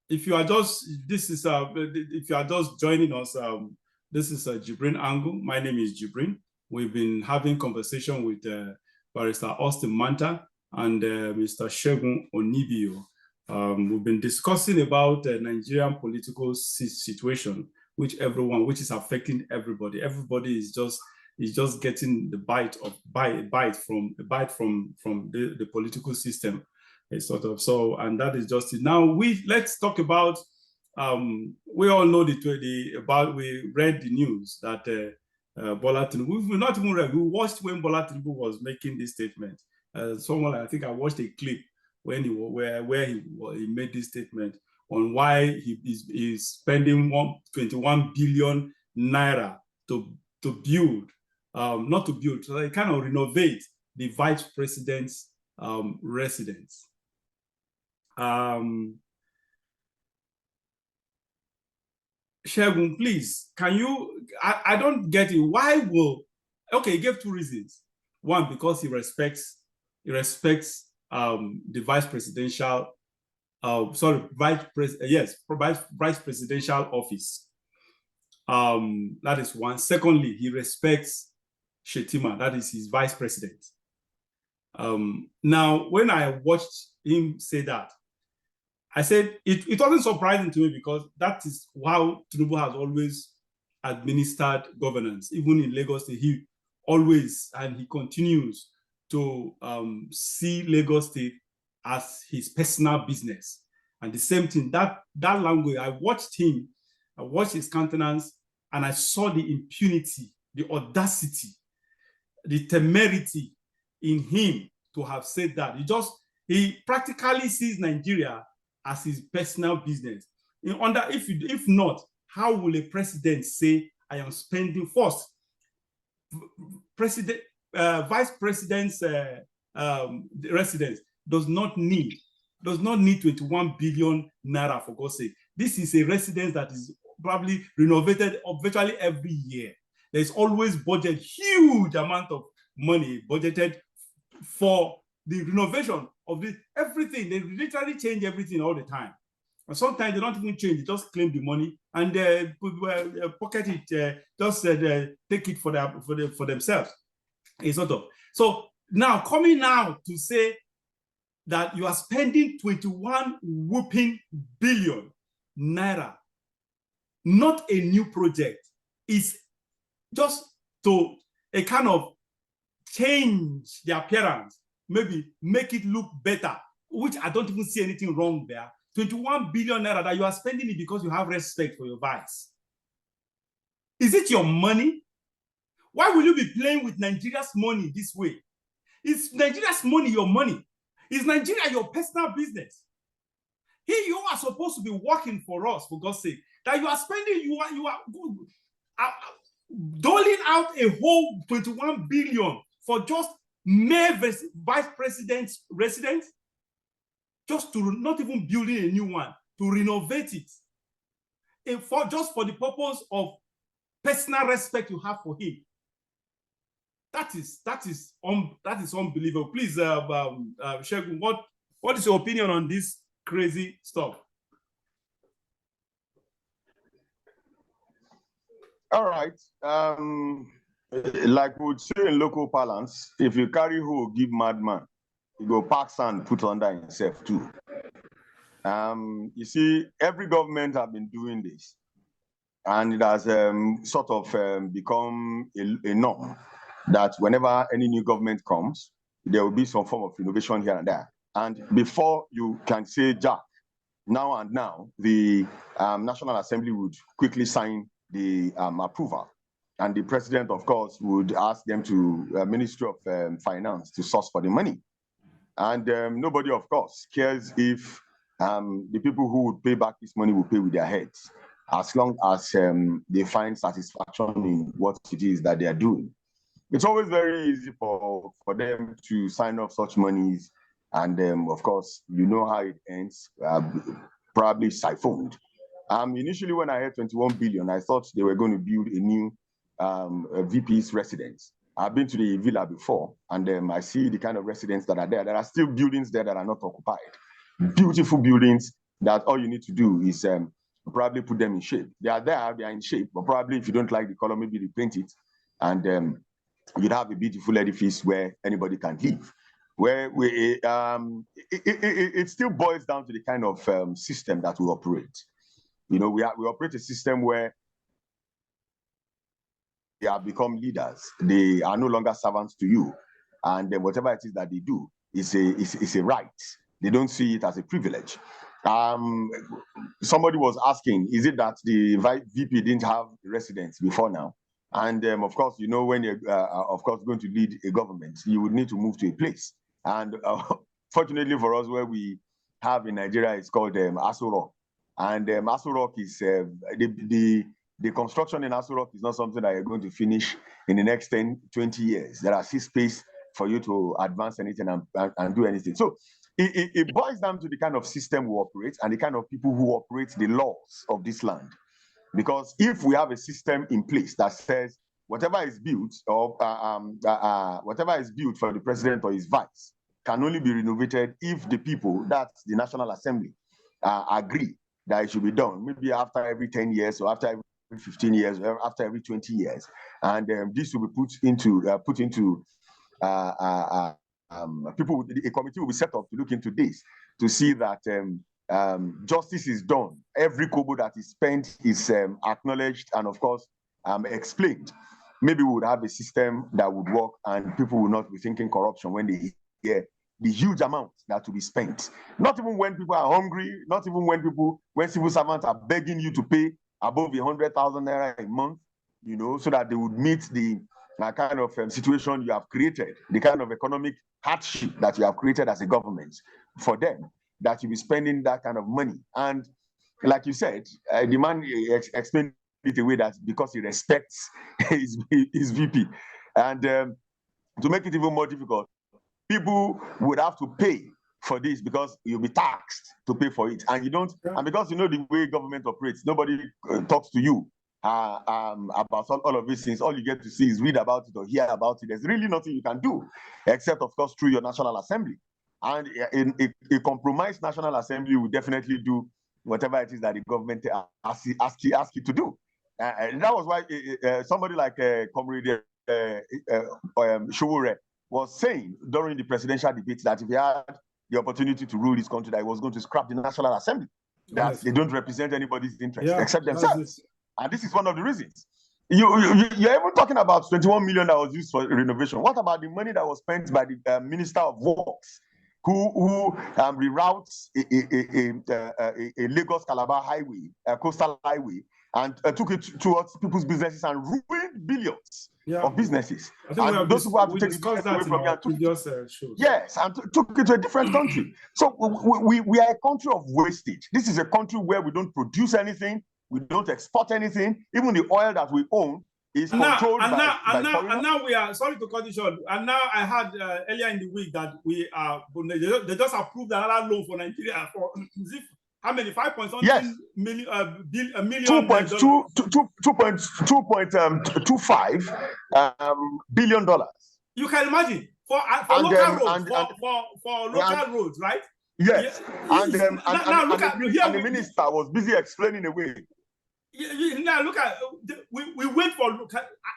if you are just if you are just joining us, this is JIBRIN Angle. My name is JIBRIN. We've been having conversation with Barrister Austin Manta and Mr. Segun Onibio. We've been discussing about the Nigerian political situation, which is affecting everybody. Everybody is just getting the bite from the political system. It's sort of so, and that is just it. Now let's talk about. We all know we read the news that Bola Tinubu. We've not even read. We watched when Bola Tinubu was making this statement. I think I watched a clip when he made this statement on why he is spending 21 billion naira to build, not to build, so they kind of renovate the vice president's residence. Segun, please, can you, I don't get it. Okay, he gave two reasons. One, because he respects the vice presidential, vice presidential office. That is one. Secondly, he respects Shetima, that is his vice president. Now, when I watched him say that, I said it wasn't surprising to me because that is how Tinubu has always administered governance. Even in Lagos, he always and he continues to see Lagos State as his personal business. And the same thing, that language, I watched his countenance, and I saw the impunity, the audacity, the temerity in him to have said that. He practically sees Nigeria as his personal business. If not, how will a president say, I am spending first? Vice president's residence does not need 21 billion naira, for God's sake. This is a residence that is probably renovated virtually every year. There's always huge amount of money budgeted for the renovation of everything. They literally change everything all the time. And sometimes they don't even change, they just claim the money and pocket it, take it for themselves. It's sort of. So now, coming now to say that you are spending 21 whooping billion naira, not a new project, is just to a kind of change the appearance, maybe make it look better, which I don't even see anything wrong there. 21 billion naira that you are spending it because you have respect for your vice. Is it your money? Why will you be playing with Nigeria's money this way? Is Nigeria's money your money? Is Nigeria your personal business? You are supposed to be working for us, for God's sake. That you are spending, you are doling out a whole 21 billion for just mere vice president's residence, just to not even building a new one, to renovate it, just for the purpose of personal respect you have for him. That is unbelievable. Please, Segun, what is your opinion on this crazy stuff? All right. Like we would say in local parlance, if you carry hoe, give madman, you go pack sand, put under himself too. You see, every government have been doing this, and it has sort of become a norm that whenever any new government comes, there will be some form of innovation here and there. And before you can say Jack, now the National Assembly would quickly sign the approval. And the president, of course, would ask them to Ministry of Finance to source for the money. And nobody, of course, cares if the people who would pay back this money will pay with their heads, as long as they find satisfaction in what it is that they are doing. It's always very easy for them to sign off such monies. And of course, you know how it ends, probably siphoned. Initially, when I heard 21 billion, I thought they were going to build a new VP's residence. I've been to the villa before, and I see the kind of residents that are there. There are still buildings there that are not occupied. Beautiful buildings that all you need to do is probably put them in shape. They are there, they are in shape, but probably if you don't like the color, maybe repaint it, and you'd have a beautiful edifice where anybody can live. Where it still boils down to the kind of system that we operate. You know, we operate a system where they have become leaders. They are no longer servants to you, and then whatever it is that they do is a right. They don't see it as a privilege. Somebody was asking, is it that the VP didn't have residence before now? And of course, you know, when you're of course going to lead a government, you would need to move to a place. And fortunately for us, where we have in Nigeria, it's called Aso Rock. And Aso Rock is the construction in Aso Rock is not something that you're going to finish in the next 10, 20 years. There are still space for you to advance anything and do anything. So it boils down to the kind of system we operate and the kind of people who operate the laws of this land. Because if we have a system in place that says whatever is built or whatever is built for the president or his vice can only be renovated if the people, that's the National Assembly, agree that it should be done, maybe after every 10 years or after every 15 years, or after every 20 years. And this will be put into people, a committee will be set up to look into this, to see that justice is done. Every kobo that is spent is acknowledged and, of course, explained. Maybe we would have a system that would work and people will not be thinking corruption when they hear the huge amount that will be spent. Not even when people are hungry, not even when civil servants are begging you to pay above 100,000 naira a month, you know, so that they would meet the kind of situation you have created, the kind of economic hardship that you have created as a government for them, that you'll be spending that kind of money. And like you said, the man explained it away that because he respects his VP. And to make it even more difficult, people would have to pay for this because you'll be taxed to pay for it. And you don't, and because you know the way government operates, nobody talks to you about all of these things. All you get to see is read about it or hear about it. There's really nothing you can do, except, of course, through your National Assembly. And a compromised National Assembly will definitely do whatever it is that the government asks you to do. And that was why somebody like Comrade Showore was saying during the presidential debate that if he had the opportunity to rule this country, that he was going to scrap the National Assembly, that they don't represent anybody's interest except themselves. And this is one of the reasons. You're even talking about 21 million that was used for renovation. What about the money that was spent by the Minister of Works, who reroutes a Lagos-Calabar highway, a coastal highway, and took it towards people's businesses and ruined billions of businesses? And those people have to take it away from you. Yes, and took it to a different country. So we are a country of wastage. This is a country where we don't produce anything. We don't export anything. Even the oil that we own is controlled by foreigners. And now we are, sorry to cut you short, and now I heard earlier in the week that we are, they just approved another loan for Nigeria for, how many, 5.something million, $2.25 billion. You can imagine for local roads, right? Yes, and the minister was busy explaining away. Now look at we wait for.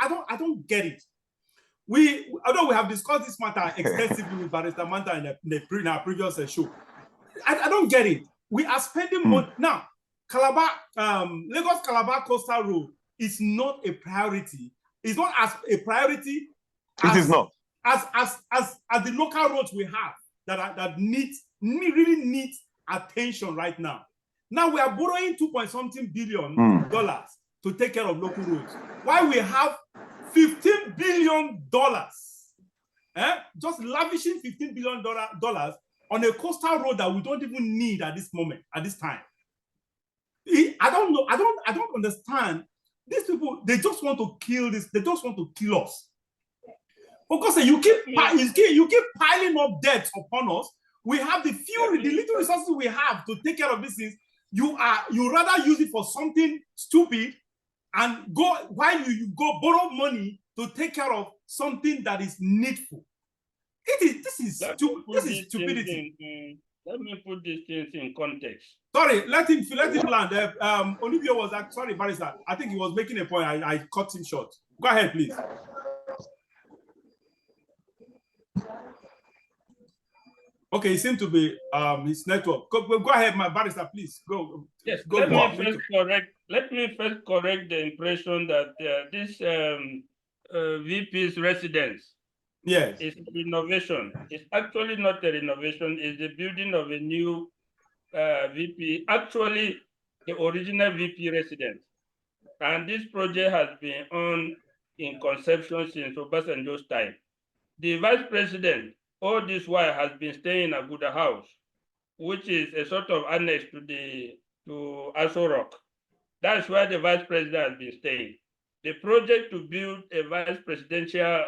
I don't get it. Although we have discussed this matter extensively with Barrister Manta in our previous show, I don't get it. We are spending money now. Lagos Calabar Coastal Road is not a priority. It's not as a priority. It is not as the local roads we have that really need attention right now. Now we are borrowing $2.something billion to take care of local roads. Why we have $15 billion, just lavishing $15 billion on a coastal road that we don't even need at this moment, at this time. I don't know. I don't understand. These people, they just want to kill this. They just want to kill us. Because you keep piling up debts upon us. We have the little resources we have to take care of these things. You rather use it for something stupid and you go borrow money to take care of something that is needful. This is stupidity. Let me put these things in context. Sorry, let him land. Olivia was sorry, Barrister. I think he was making a point. I cut him short. Go ahead, please. Okay, he seemed to be his network. Go ahead, my Barrister, please. Go. Yes. Go Let me first correct the impression that this VP's residence, yes, is a renovation. It's actually not a renovation. It's the building of a new VP, actually the original VP residence. And this project has been on in conception since Obasanjo's time. The vice president, all this while, has been staying in Aguda House, which is a sort of annex to Aso Rock. That's where the vice president has been staying. The project to build a vice presidential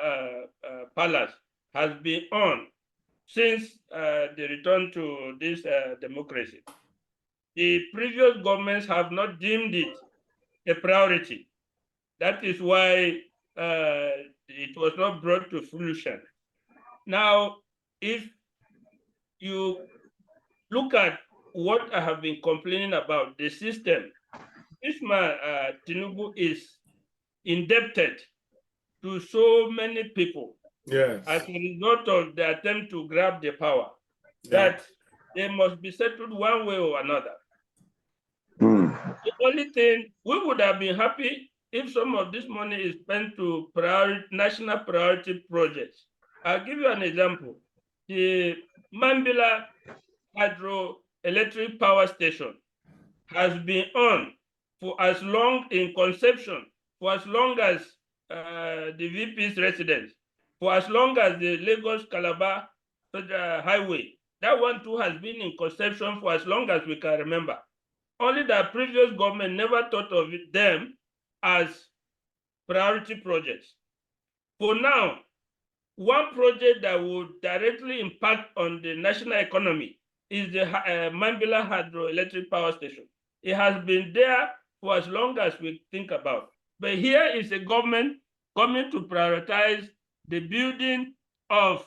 palace has been on since the return to this democracy. The previous governments have not deemed it a priority. That is why it was not brought to fruition. Now, if you look at what I have been complaining about, the system, this man, Tinubu, is indebted to so many people, yes, as a result of the attempt to grab the power, that they must be settled one way or another. The only thing, we would have been happy if some of this money is spent to national priority projects. I'll give you an example. The Mambila hydroelectric power station has been on for as long in conception, for as long as the VP's residence, for as long as the Lagos-Calabar highway. That one too has been in conception for as long as we can remember. Only the previous government never thought of them as priority projects. For now, one project that would directly impact on the national economy is the Mambila hydroelectric power station. It has been there for as long as we think about. But here is a government coming to prioritize the building of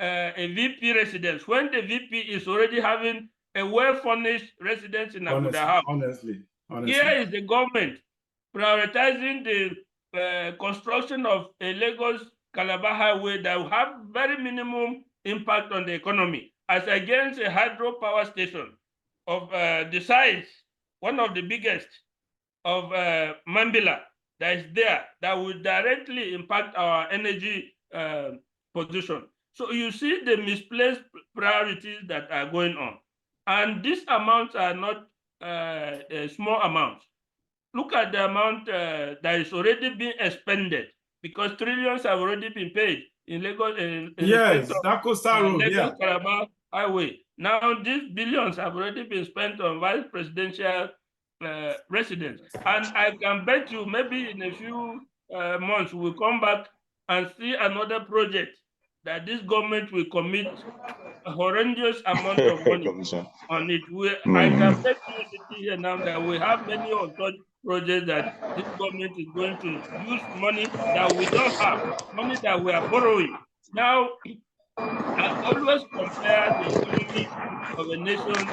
a VP residence when the VP is already having a well-furnished residence in Abuja House. Honestly. Here is the government prioritizing the construction of a Lagos-Calabar highway that will have very minimum impact on the economy, as against a hydropower station of the size, one of the biggest of Mambila, that is there, that will directly impact our energy position. So you see the misplaced priorities that are going on. And these amounts are not small amounts. Look at the amount that is already being expended, because trillions have already been paid in Lagos. Yes, that coastal road, Lagos-Calabar highway. Now these billions have already been spent on vice presidential residence. And I can bet you maybe in a few months we'll come back and see another project that this government will commit a horrendous amount of money on it. I can bet you sitting here now that we have many of such projects that this government is going to use money that we don't have, money that we are borrowing. Now, I always compare the economy of a nation.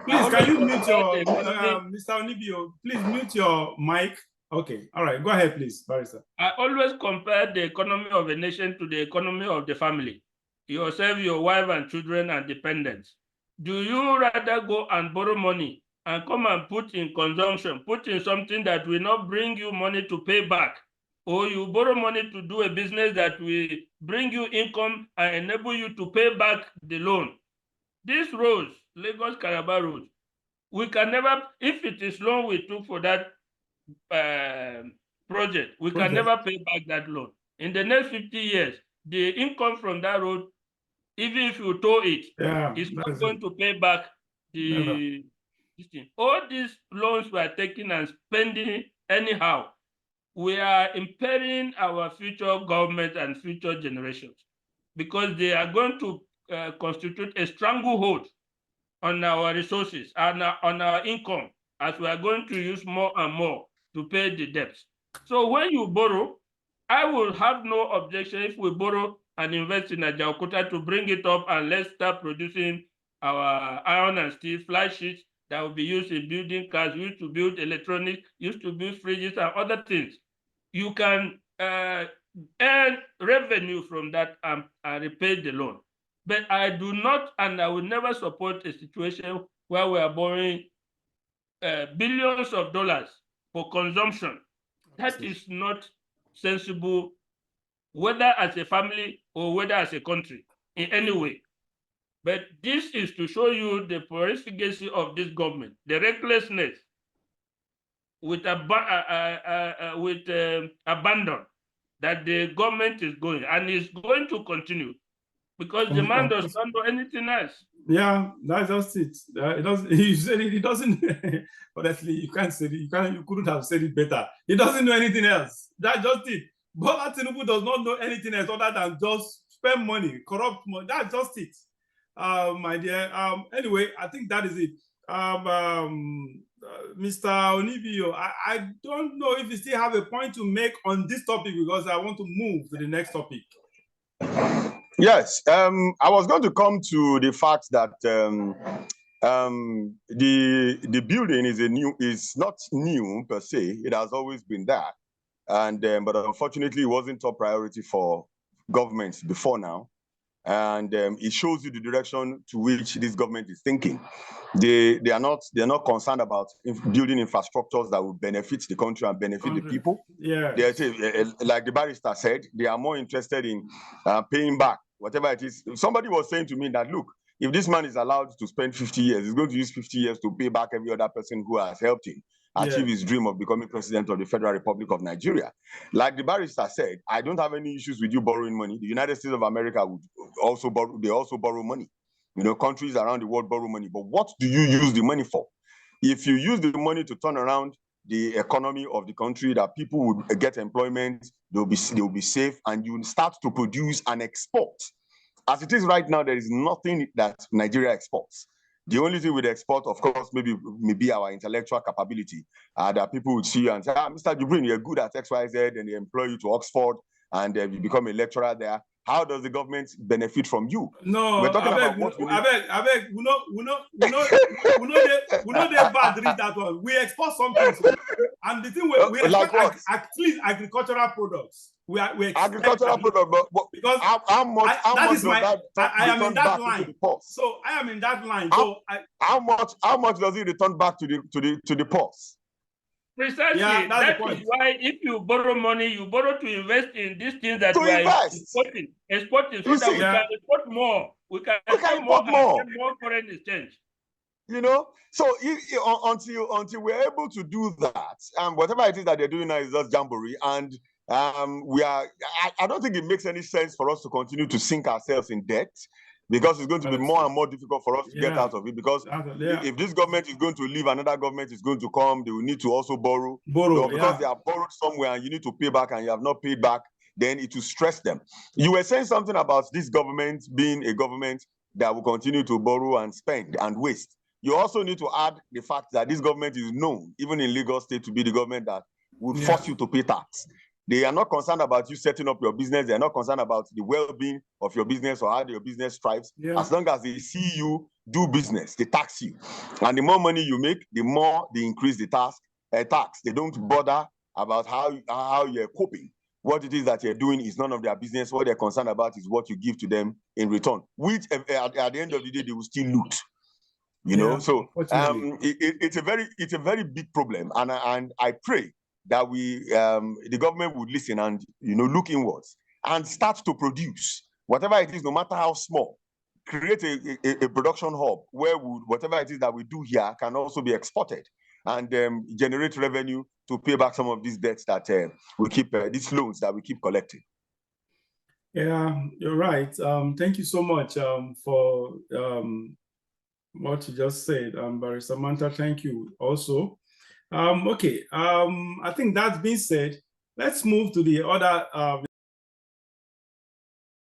Please, can you mute your, Mr. Onibio, please mute your mic. Okay, all right, go ahead, please, Barrister. I always compare the economy of a nation to the economy of the family. Yourself, your wife and children and dependents. Do you rather go and borrow money and come and put in consumption, put in something that will not bring you money to pay back? Or you borrow money to do a business that will bring you income and enable you to pay back the loan? These roads, Lagos-Calabar road, we can never, if it is loan we took for that project, we can never pay back that loan. In the next 50 years, the income from that road, even if you tow it, is not going to pay back the thing. All these loans we are taking and spending anyhow, we are impairing our future government and future generations, because they are going to constitute a stranglehold on our resources and on our income, as we are going to use more and more to pay the debts. So when you borrow, I will have no objection if we borrow and invest in Ajaokuta to bring it up and let's start producing our iron and steel fly sheets that will be used in building cars, used to build electronics, used to build fridges and other things. You can earn revenue from that and repay the loan. But I do not, and I will never support a situation where we are borrowing billions of dollars for consumption. That is not sensible, whether as a family or whether as a country in any way. But this is to show you the profligacy of this government, the recklessness with abandon that the government is going, and is going to continue, because the man does not do anything else. Yeah, that's just it. It doesn't. He said it doesn't. Honestly, you can't say it. You couldn't have said it better. He doesn't know anything else. That's just it. Bola Tinubu does not know anything else other than just spend money, corrupt money. That's just it, my dear. Anyway, I think that is it. Mr. Onibio, I don't know if you still have a point to make on this topic, because I want to move to the next topic. Yes, I was going to come to the fact that the building is not new per se. It has always been there, and but unfortunately, it wasn't top priority for governments before now. And it shows you the direction to which this government is thinking. They're not concerned about building infrastructures that will benefit the country and benefit the people. Yeah, like the barrister said, they are more interested in paying back whatever it is. Somebody was saying to me that, look, if this man is allowed to spend 50 years, he's going to use 50 years to pay back every other person who has helped him achieve his dream of becoming president of the Federal Republic of Nigeria. Like the barrister said, I don't have any issues with you borrowing money. The United States of America would also borrow. They also borrow money. You know, countries around the world borrow money. But what do you use the money for? If you use the money to turn around the economy of the country, that people would get employment, they'll be safe, and you start to produce and export. As it is right now, there is nothing that Nigeria exports. The only thing we'd export, of course, maybe our intellectual capability, that people would see and say, Mr. JIBRIN, you're good at XYZ, and they employ you to Oxford, and you become a lecturer there. How does the government benefit from you? No, we're talking about what we know they bad read that one. We export something, and the thing we export like at least agricultural products. We agricultural products, but because how much does that I am in that line. So I am in that line. So how much does it return back to the purse? Precisely. Yeah, that is why if you borrow money, you borrow to invest in these things that we are exporting, so that we can export more. We can export more and get more foreign exchange. You know, so until we're able to do that, whatever it is that they're doing now is just jamboree, and I don't think it makes any sense for us to continue to sink ourselves in debt, because it's going to be more and more difficult for us to get out of it. Because if this government is going to leave, another government is going to come, they will need to also borrow. Because they have borrowed somewhere and you need to pay back and you have not paid back, then it will stress them. You were saying something about this government being a government that will continue to borrow and spend and waste. You also need to add the fact that this government is known, even in Lagos State, to be the government that would force you to pay tax. They are not concerned about you setting up your business. They are not concerned about the well-being of your business or how your business thrives. As long as they see you do business, they tax you. And the more money you make, the more they increase the tax. They don't bother about how you're coping. What it is that you're doing is none of their business. What they're concerned about is what you give to them in return, which at the end of the day, they will still loot. You know, so it's a very big problem. And I pray that the government would listen and, you know, look inwards and start to produce whatever it is, no matter how small. Create a production hub where whatever it is that we do here can also be exported and generate revenue to pay back some of these debts that we keep, these loans that we keep collecting. Yeah, you're right. Thank you so much for what you just said, Barrister Manta. Thank you also. Okay, I think that's been said. Let's move to the other